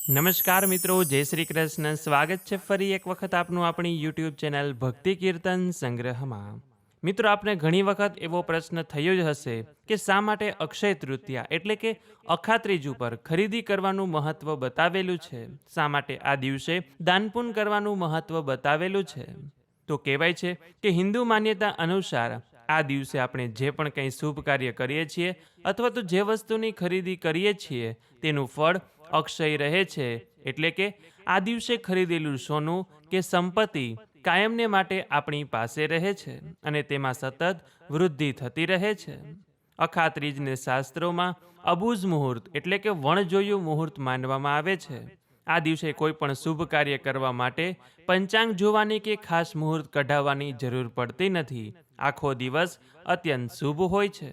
નમસ્કાર મિત્રો, જય શ્રી કૃષ્ણ. સ્વાગત છે ફરી એક વખત આપનું આપણી યુટ્યુબ ચેનલ ભક્તિ કીર્તન સંગ્રહમાં. મિત્રો, આપને ઘણી વખત એવો પ્રશ્ન થયો જ હશે કે શા માટે અક્ષય તૃતીયા એટલે કે અખાત્રીજ ઉપર ખરીદી કરવાનું મહત્વ બતાવેલું છે, શા માટે આ દિવસે દાનપુન કરવાનું મહત્વ બતાવેલું છે. તો કહેવાય છે કે હિન્દુ માન્યતા અનુસાર આ દિવસે આપણે જે પણ કંઈ શુભ કાર્ય કરીએ છીએ અથવા તો જે વસ્તુની ખરીદી કરીએ છીએ તેનું ફળ અક્ષય રહે છે, એટલે કે આ દિવસે ખરીદેલું સોનું કે સંપત્તિ કાયમને માટે આપણી પાસે રહે છે અને તેમાં સતત વૃદ્ધિ થતી રહે છે. અખાત્રીજને શાસ્ત્રોમાં અબુઝ મુહૂર્ત એટલે કે વણજોયું મુહૂર્ત માનવામાં આવે છે. આ દિવસે કોઈ પણ શુભ કાર્ય કરવા માટે પંચાંગ જોવાની કે ખાસ મુહૂર્ત કઢાવવાની જરૂર પડતી નથી. આખો દિવસ અત્યંત શુભ હોય છે.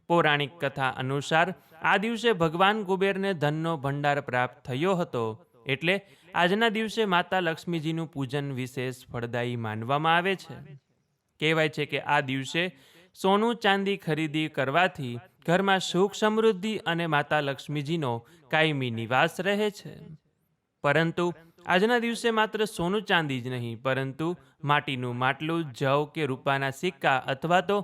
પૌરાણિક કથા અનુસાર આ દિવસે ભગવાન કુબેરને ધનનો ભંડાર પ્રાપ્ત થયો હતો, એટલે આજના દિવસે માતા લક્ષ્મીજીનું પૂજન વિશેષ ફળદાયી માનવામાં આવે છે. કહેવાય છે કે આ દિવસે સોનું ચાંદી ખરીદી કરવાથી ઘરમાં સુખ સમૃદ્ધિ અને માતા લક્ષ્મીજીનો કાયમી નિવાસ રહે છે. પરંતુ આજના દિવસે માત્ર સોનું ચાંદી જ નહીં, પરંતુ માટીનું માટલું, જવ કે રૂપાના સિક્કા અથવા તો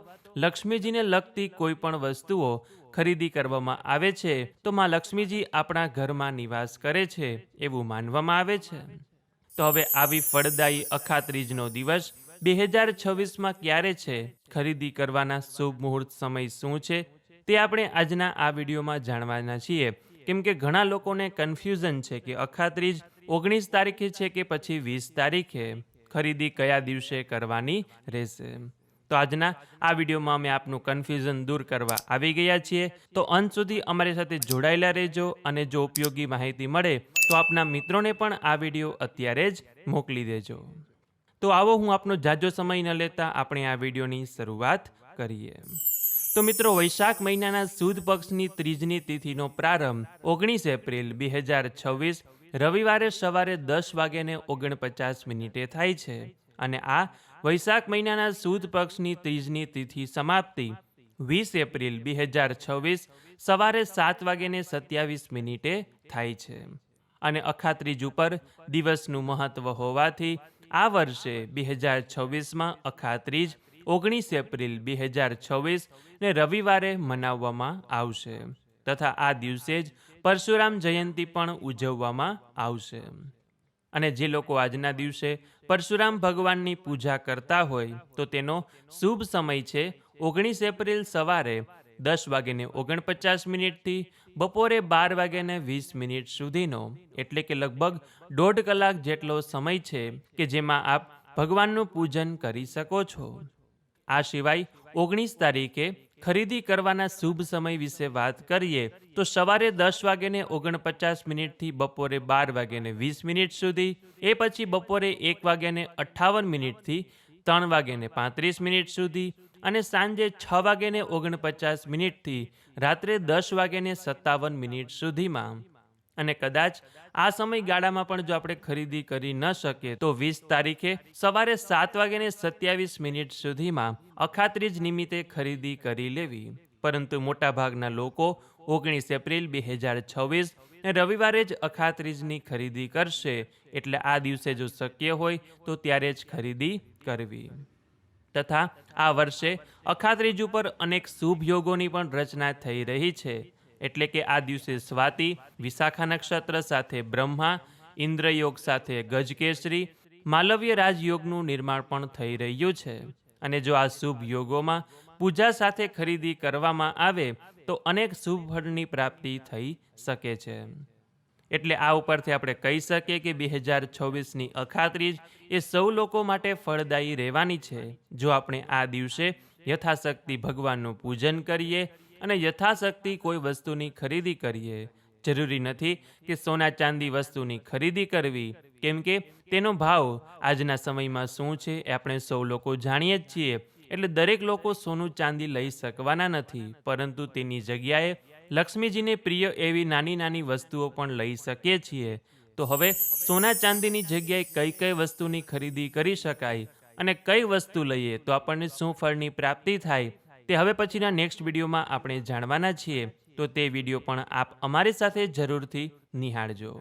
લક્ષ્મીજીને લગતી કોઈ પણ વસ્તુઓ ખરીદી કરવામાં આવે છે તો માં લક્ષ્મીજી આપણા ઘરમાં નિવાસ કરે છે એવું માનવામાં આવે છે. તો હવે આવી ફળદાયી અખાત્રીજનો દિવસ 2026માં ક્યારે છે, ખરીદી કરવાના શુભ મુહૂર્ત સમય શું છે, તે આપણે આજના આ વિડીયોમાં જાણવાના છીએ. કેમ કે ઘણા લોકોને કન્ફ્યુઝન છે કે અખાત્રીજ 19 તારીખે છે કે પછી 20 તારીખે, ખરીદી કયા દિવસે કરવાની રહેશે. તો આજના આ વિડીયોમાં અમે આપનું કન્ફ્યુઝન દૂર કરવા આવી ગયા છીએ. તો અંત સુધી અમારી સાથે જોડાયેલા રહેજો અને જો ઉપયોગી માહિતી મળે તો આપના મિત્રોને પણ આ વિડીયો અત્યારે જ મોકલી દેજો. તો આવો, હું આપનો જાજો સમય ન લેતા આપણે આ વિડીયોની શરૂઆત કરીએ. તો મિત્રો, વૈશાખ મહિનાના સુદ પક્ષની ત્રીજની તિથિનો પ્રારંભ 19 એપ્રિલ 2026 રવિવારે સવારે 10:49 થાય છે અને આ વૈશાખ મહિનાના સુદ પક્ષની ત્રીજની તિથિ સમાપ્તિ 20 એપ્રિલ 2026 સવારે 7:27 થાય છે. અને અખાત્રીજ ઉપર દિવસનું મહત્વ હોવાથી આ વર્ષે 2026માં અખાત્રીજ 19 એપ્રિલ 2026 ને રવિવારે મનાવવામાં આવશે તથા આ દિવસે જ પરશુરામ જયંતિ પણ ઉજવવામાં આવશે. અને જે લોકો આજના દિવસે પરશુરામ ભગવાનની પૂજા કરતા હોય તો તેનો શુભ સમય છે 19 એપ્રિલ સવારે 10:49 થી બપોરે 12:20 સુધીનો, એટલે કે લગભગ 1.5 કલાક જેટલો સમય છે કે જેમાં આપ ભગવાનનું પૂજન કરી શકો છો. આ સિવાય 19 તારીખે ખરીદી કરવાના શુભ સમય વિશે વાત કરીએ તો સવારે 10:49 થી બપોરે 12:20 સુધી, એ પછી બપોરે 1:58 થી 3:35 સુધી અને સાંજે 6:49 થી રાત્રે 10:57 સુધીમાં. અને કદાચ આ સમયગાળામાં પણ જો આપણે ખરીદી કરી ન શકીએ તો 20 તારીખે સવારે 7:27 સુધીમાં અખાત્રીજ નિમિત્તે ખરીદી કરી લેવી. પરંતુ મોટાભાગના લોકો 19 એપ્રિલ 2026 રવિવારે જ અખાત્રીજની ખરીદી કરશે, એટલે આ દિવસે જો શક્ય હોય તો ત્યારે જ ખરીદી કરવી. તથા આ વર્ષે અખાત્રીજ ઉપર અનેક શુભ યોગોની પણ રચના થઈ રહી છે, એટલે કે આ દિવસે સ્વાતિ વિશાખા નક્ષત્ર સાથે બ્રહ્મા, ઇન્દ્રયોગ સાથે ગજકેસરી, માલવ્ય રાજયોગનું નિર્માણ પણ થઈ રહ્યું છે. અને જો આ શુભ યોગોમાં પૂજા સાથે ખરીદી કરવામાં આવે તો અનેક શુભ ફળની પ્રાપ્તિ થઈ શકે છે. એટલે આ ઉપરથી આપણે કહી શકીએ કે 2026ની અખાત્રીજ એ સૌ લોકો માટે ફળદાયી રહેવાની છે જો આપણે આ દિવસે યથાશક્તિ ભગવાનનું પૂજન કરીએ અને યથાશક્તિ કોઈ વસ્તુની ખરીદી કરીએ. જરૂરી નથી કે સોના ચાંદી વસ્તુની ખરીદી કરવી, કેમ કે તેનો ભાવ આજના સમયમાં શું છે એ આપણે સૌ લોકો જાણીએ જ છીએ. એટલે દરેક લોકો સોનું ચાંદી લઈ શકવાના નથી, પરંતુ તેની જગ્યાએ લક્ષ્મીજીને પ્રિય એવી નાની નાની વસ્તુઓ પણ લઈ શકીએ છીએ. તો હવે સોના ચાંદીની જગ્યાએ કઈ કઈ વસ્તુની ખરીદી કરી શકાય અને કઈ વસ્તુ લઈએ તો આપણને શું ફળની પ્રાપ્તિ થાય, તે હવે પછીના નેક્સ્ટ વિડીયોમાં આપણે જાણવાના છીએ. તો તે વિડીયો પણ આપ અમારી સાથે જરૂરથી નિહાળજો.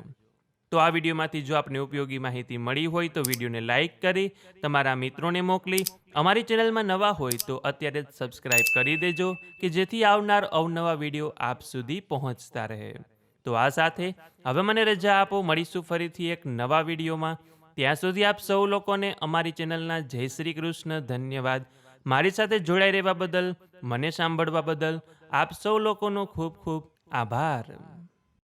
તો આ વિડીયોમાંથી જો આપને ઉપયોગી માહિતી મળી હોય તો વિડીયોને લાઇક કરી તમારા મિત્રોને મોકલી અમારી ચેનલમાં નવા હોય તો અત્યારે જ સબસ્ક્રાઇબ કરી દેજો કે જેથી આવનાર અવનવા વિડીયો આપ સુધી પહોંચતા રહે. તો આ સાથે હવે મને રજા આપો, મળીશું ફરીથી એક નવા વિડીયોમાં. ત્યાં સુધી આપ સૌ લોકોને અમારી ચેનલના જય શ્રી કૃષ્ણ. ધન્યવાદ. મારી સાથે જોડાઈ રહેવા બદલ, મને સાંભળવા બદલ આપ સૌ લોકોનો ખૂબ ખૂબ આભાર.